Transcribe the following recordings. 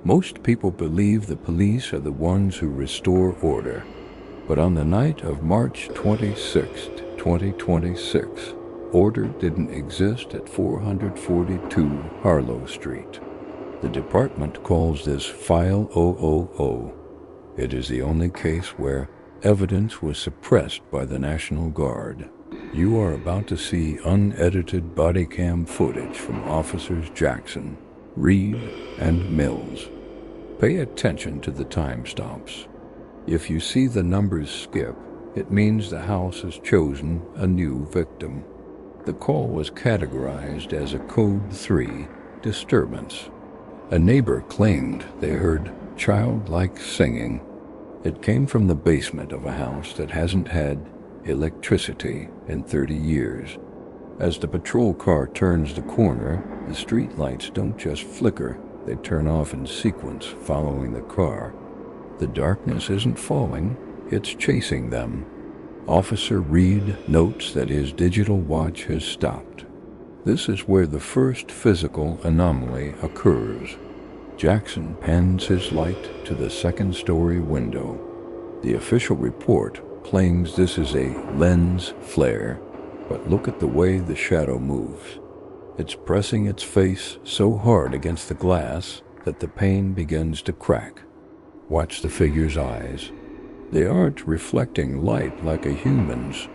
Most people believe the police are the ones who restore order, but on the night of March 26, 2026, order didn't exist at 442 Harlow Street. The department calls this File 000. It is the only case where evidence was suppressed by the National Guard. You are about to see unedited body cam footage from Officers Jackson, Reed, and Mills. Pay attention to the time stops. If you see the numbers skip, it means the house has chosen a new victim. The call was categorized as a Code 3 disturbance. A neighbor claimed they heard childlike singing. It came from the basement of a house that hasn't had electricity in 30 years. As the patrol car turns the corner, the street lights don't just flicker, they turn off in sequence following the car. The darkness isn't falling, it's chasing them. Officer Reed notes that his digital watch has stopped. This is where the first physical anomaly occurs. Jackson pans his light to the second-story window. The official report claims this is a lens flare, but look at the way the shadow moves. It's pressing its face so hard against the glass that the pane begins to crack. Watch the figure's eyes. They aren't reflecting light like a human's.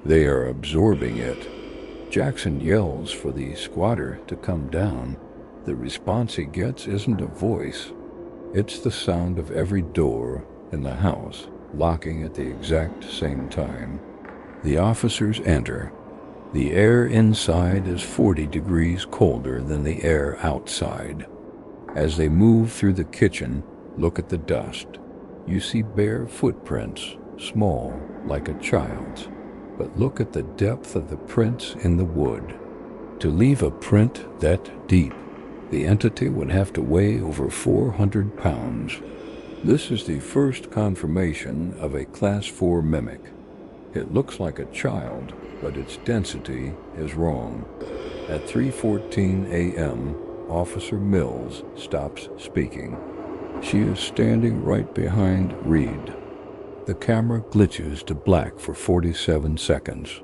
They are absorbing it. Jackson yells for the squatter to come down. The response he gets isn't a voice. It's the sound of every door in the house locking at the exact same time. The officers enter. The air inside is 40 degrees colder than the air outside. As they move through the kitchen, look at the dust. You see bare footprints, small, like a child's. But look at the depth of the prints in the wood. To leave a print that deep, the entity would have to weigh over 400 pounds. This is the first confirmation of a Class 4 mimic. It looks like a child, but its density is wrong. At 3:14 a.m., Officer Mills stops speaking. She is standing right behind Reed. The camera glitches to black for 47 seconds.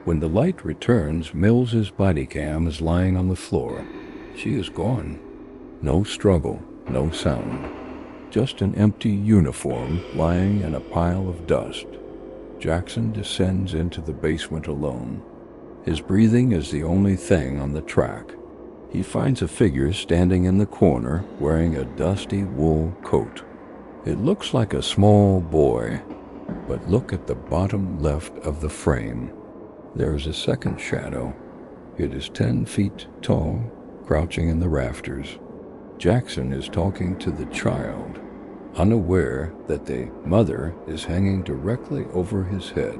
When the light returns, Mills's body cam is lying on the floor. She is gone. No struggle, no sound. Just an empty uniform lying in a pile of dust. Jackson descends into the basement alone. His breathing is the only thing on the track. He finds a figure standing in the corner wearing a dusty wool coat. It looks like a small boy, but look at the bottom left of the frame. There is a second shadow. It is 10 feet tall, crouching in the rafters. Jackson is talking to the child, unaware that the mother is hanging directly over his head.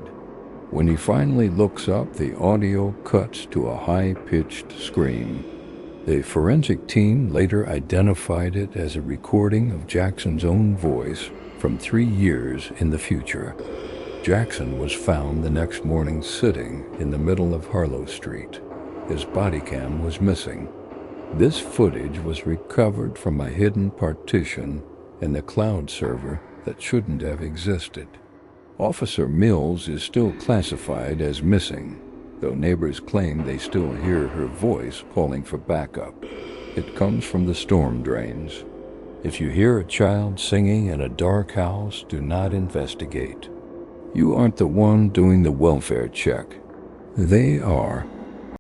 When he finally looks up, the audio cuts to a high-pitched scream. The forensic team later identified it as a recording of Jackson's own voice from 3 years in the future. Jackson was found the next morning sitting in the middle of Harlow Street. His body cam was missing. This footage was recovered from a hidden partition in the cloud server that shouldn't have existed. Officer Mills is still classified as missing, though neighbors claim they still hear her voice calling for backup. It comes from the storm drains. If you hear a child singing in a dark house, do not investigate. You aren't the one doing the welfare check. They are.